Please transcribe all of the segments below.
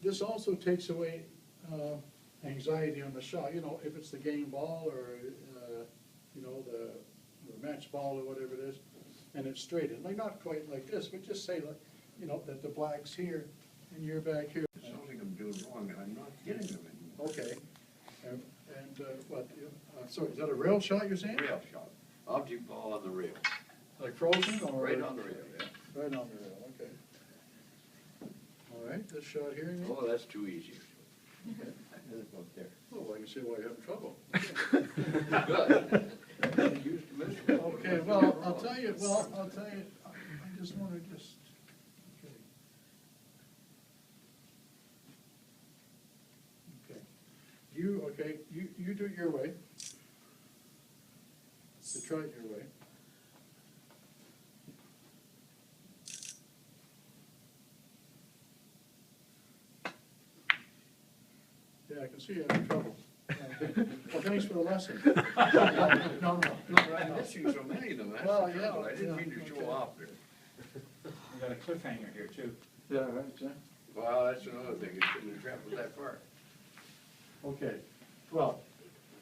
this also takes away anxiety on the shot. You know, if it's the game ball or, you know, the match ball or whatever it is, and it's straight in, like not quite like this, but just say like, you know, that the black's here and you're back here. Something I'm doing wrong, and I'm not getting them anymore. Okay. And what, sorry, is that a rail shot you're saying? Rail shot, object ball on the rail, Like frozen or? right on the rail, yeah. Right on the rail, okay. All right, this shot here. Nick? Oh, that's too easy. Okay. About there. Oh, I can see why you're having trouble. Good. Used to miss it. Okay, well, I'll tell you, I just want to just, okay. Okay, you do it your way. So try it your way. Yeah, I can see you're having trouble. Well, thanks for the lesson. No, I'm missing so many of them, that's Well, the yeah, trouble. I didn't yeah, mean to show okay. off there. We got a cliffhanger here too. Yeah, right, yeah. Well, that's another thing, it shouldn't have traveled that far. Okay, well,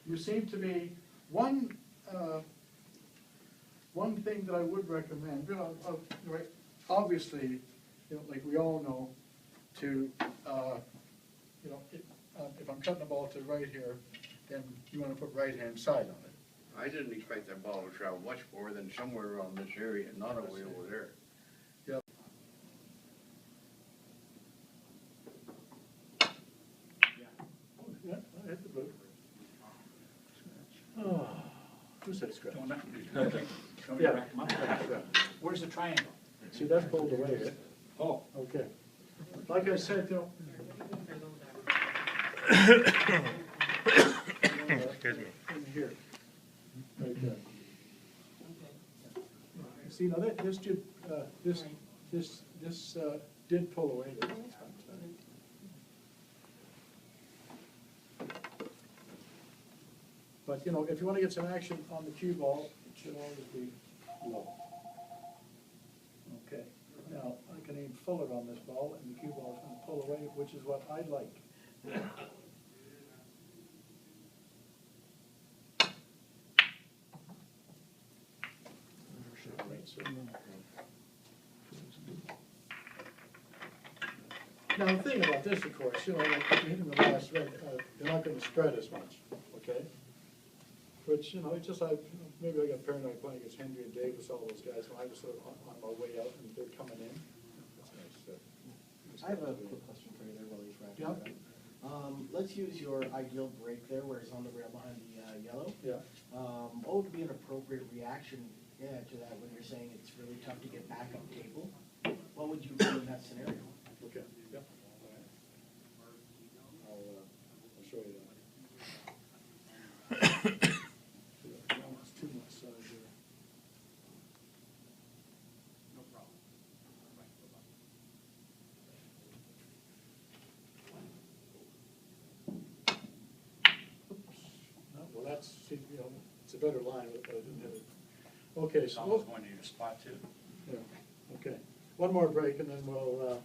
you seem to be, one thing that I would recommend, you know, right, obviously, you know, like we all know, to, you know, if I'm cutting the ball to the right here, then you want to put right-hand side on it. I didn't expect that ball to travel much more than somewhere around this area, not all the way over there. Yep. Yeah, I hit the boot. Oh, who said scratch? Don't you Yeah. rack 'em up? Where's the triangle? See, that's pulled away, eh? Oh, Okay. Like I said, you know. Excuse me. In here. Right there. See, now that, this did pull away there. But, you know, if you want to get some action on the cue ball, it should always be low. Okay, now, I can aim fuller on this ball, and the cue ball is going to pull away, which is what I like. Now, the thing about this, of course, you know, like if you hit them in the last red, they're not going to spread as much, okay? Which, you know, it's just like, you know, maybe I got paranoid playing against Henry and Davis, all those guys, when I was sort of on my way out and they're coming in. That's nice. I have a quick question for you there while he's wrapping Yeah. it up. Let's use your ideal break there where it's on the rail behind the yellow. Yeah. What would be an appropriate reaction to that when you're saying it's really tough to get back up table? What would you do in that scenario? Okay, yeah. I'll show you that. It's too much size here. no problem. No, well, that's, see, you know, it's a better line, but I didn't have it. Okay, It's so, almost going to your spot too. yeah, okay. One more break and then we'll,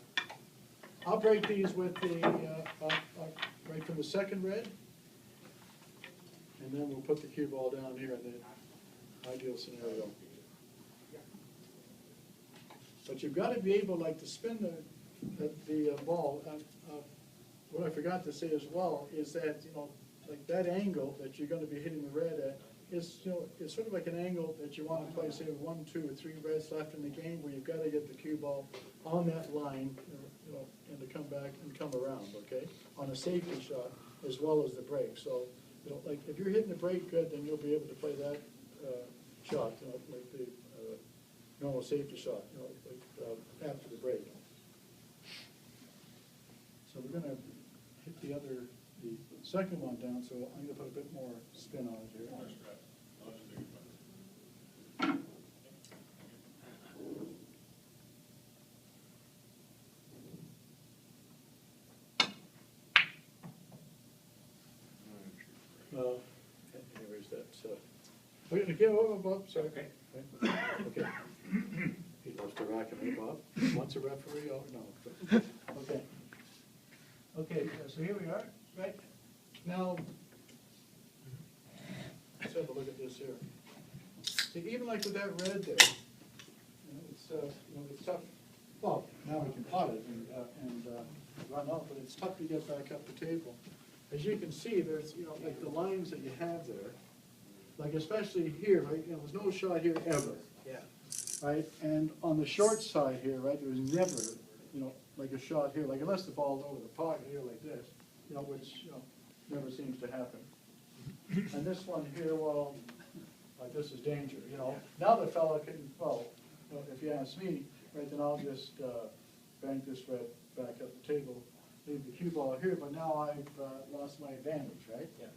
I'll break these with the, right from the second red. And then we'll put the cue ball down here in the ideal scenario. But you've got to be able, like, to spin the ball. What I forgot to say as well is that, you know, like that angle that you're going to be hitting the red at is, you know, it's sort of like an angle that you want to play, say, with 1, 2, or 3 reds left in the game, where you've got to get the cue ball on that line, you know, and to come back and come around, okay, on a safety shot as well as the break. So, you know, like if you're hitting the break good, then you'll be able to play that shot, you know, like the normal safety shot, you know, like after the break. So we're gonna hit the second one down, so I'm gonna put a bit more spin on it here. Anyways, that's, we're gonna give over, Bob, sorry. Okay. Okay. He loves to rack me, Bob. Once a referee, oh, no. Okay. Okay, so here we are, right? Now, let's have a look at this here. See, even like with that red there, it's tough. Well, now we can pot it and run off, but it's tough to get back up the table. As you can see, there's, like the lines that you have there, like especially here, right, there's no shot here ever. Yeah. Right, and on the short side here, right, there was never, like a shot here, like unless the ball's over the pocket here like this, which, never seems to happen. And this one here, well, like this is danger, Now the fellow can, well, if you ask me, right, then I'll just bank this red back up the table, leave the cue ball here, but now I've lost my advantage, right? Yeah.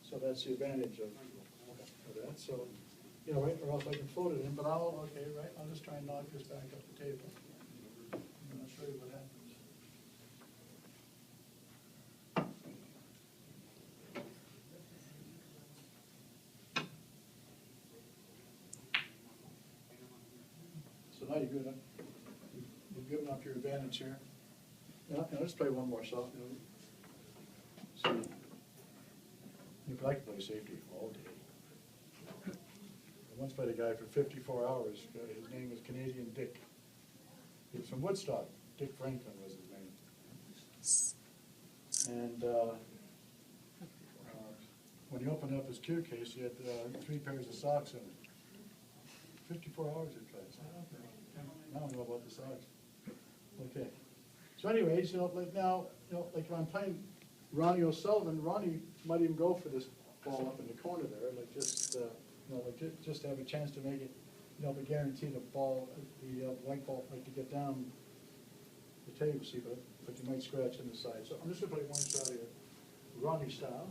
So that's the advantage of that, so, right, or else I can float it in, but I'll just try and knock this back up the table. And I'll show you what happens. So now you've given up your advantage here. Now, let's play one more shot. See, I could play safety all day. I once played a guy for 54 hours. His name was Canadian Dick. He was from Woodstock. Dick Franklin was his name. And when he opened up his cue case, he had 3 pairs of socks in it. 54 hours he played. I don't know about the socks. Okay. So anyways, like now, like when I'm playing Ronnie O'Sullivan, Ronnie might even go for this ball up in the corner there, like just, just to have a chance to make it, but guarantee the ball, the white ball, like to get down the table, see, but you might scratch on the side. So I'm just gonna play one shot here, Ronnie style.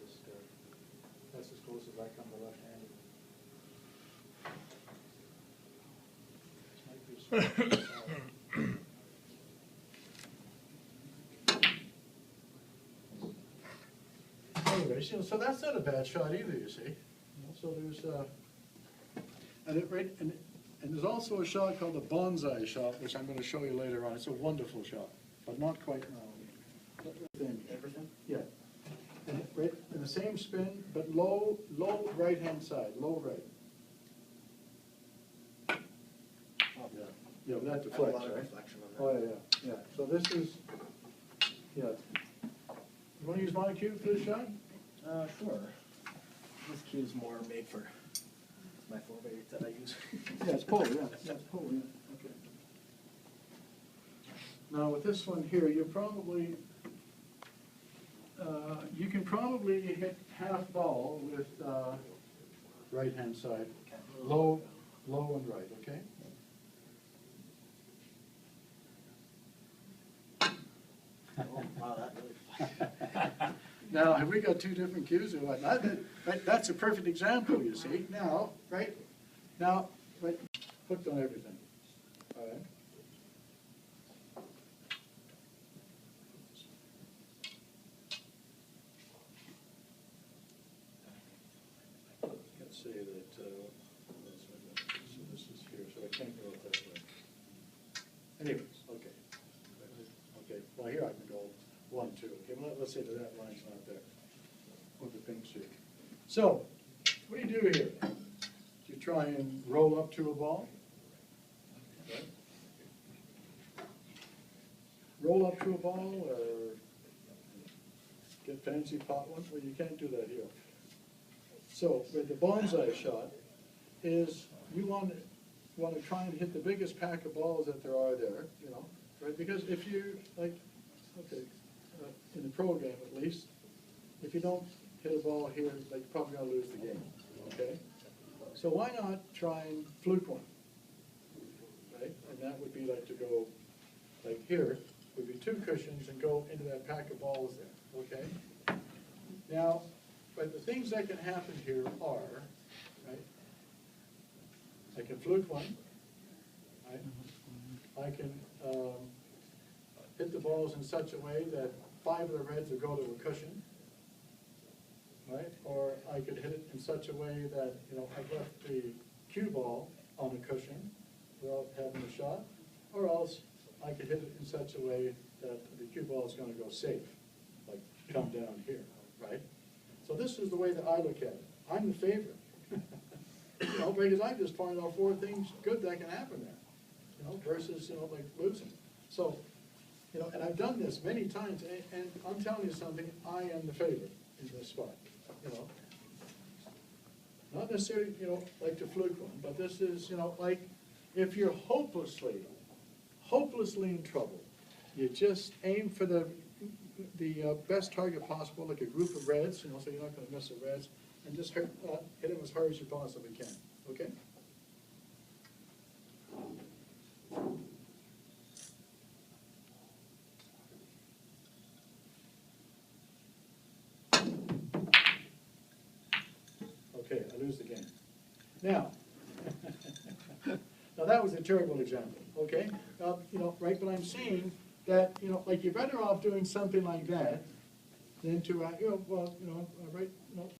Just, that's as close as I come to left-handed. Anyways, so that's not a bad shot either, you see. So there's, and there's also a shot called the bonsai shot, which I'm going to show you later on. It's a wonderful shot, but not quite. Everything? Yeah. And right in the same spin, but low right-hand side, low right. Yeah, but that deflects, right? Reflection on Oh, yeah. So this is, yeah. You want to use my cue for this shot? Sure. This cue is more made for my 4x8 that I use. Yeah, it's pole, yeah. It's pole, yeah. Okay. Now with this one here, you can probably hit half ball with right-hand side, low and right, okay? Oh, wow, that really. Now, have we got 2 different cues or what? That's a perfect example, you see. Now, right, hooked on everything. All right. Let's say that, so this is here, so I can't go that way. Anyways, okay. Okay, well, here I can go 1, 2. Okay, well, let's say that that line's not there. With the pink sheet. So, what do you do here? You try and roll up to a ball. Right? Roll up to a ball or get fancy pot one? Well, you can't do that here. So, with the bonsai shot is you want to try and hit the biggest pack of balls that there are there, right? Because if you, like, okay, in the pro game at least, if you don't hit a ball here, like, you're probably going to lose the game, okay? So why not try and fluke one, right? And that would be like to go, like here, would be 2 cushions and go into that pack of balls there, okay? Now, but the things that can happen here are, right, I can fluke one, right? I can hit the balls in such a way that 5 of the reds will go to a cushion, right? Or I could hit it in such a way that, I've left the cue ball on a cushion without having a shot. or else I could hit it in such a way that the cue ball is gonna go safe, like come down here, right? So this is the way that I look at it. I'm the favorite. You know, because I just pointed out 4 things good that can happen there, you know, versus, you know, like losing. So, you know, and I've done this many times, and I'm telling you something, I am the favorite in this spot, you know. Not necessarily, you know, like the fluke one, but this is, you know, like, if you're hopelessly in trouble, you just aim for the best target possible, like a group of reds, you know, so you're not gonna miss the reds, and just hit them as hard as you possibly can, okay? Okay, I lose the game. Now, now that was a terrible example, okay? You know, right, but I'm saying that, you know, like you're better off doing something like that than to, you know, well, you know, right, you know,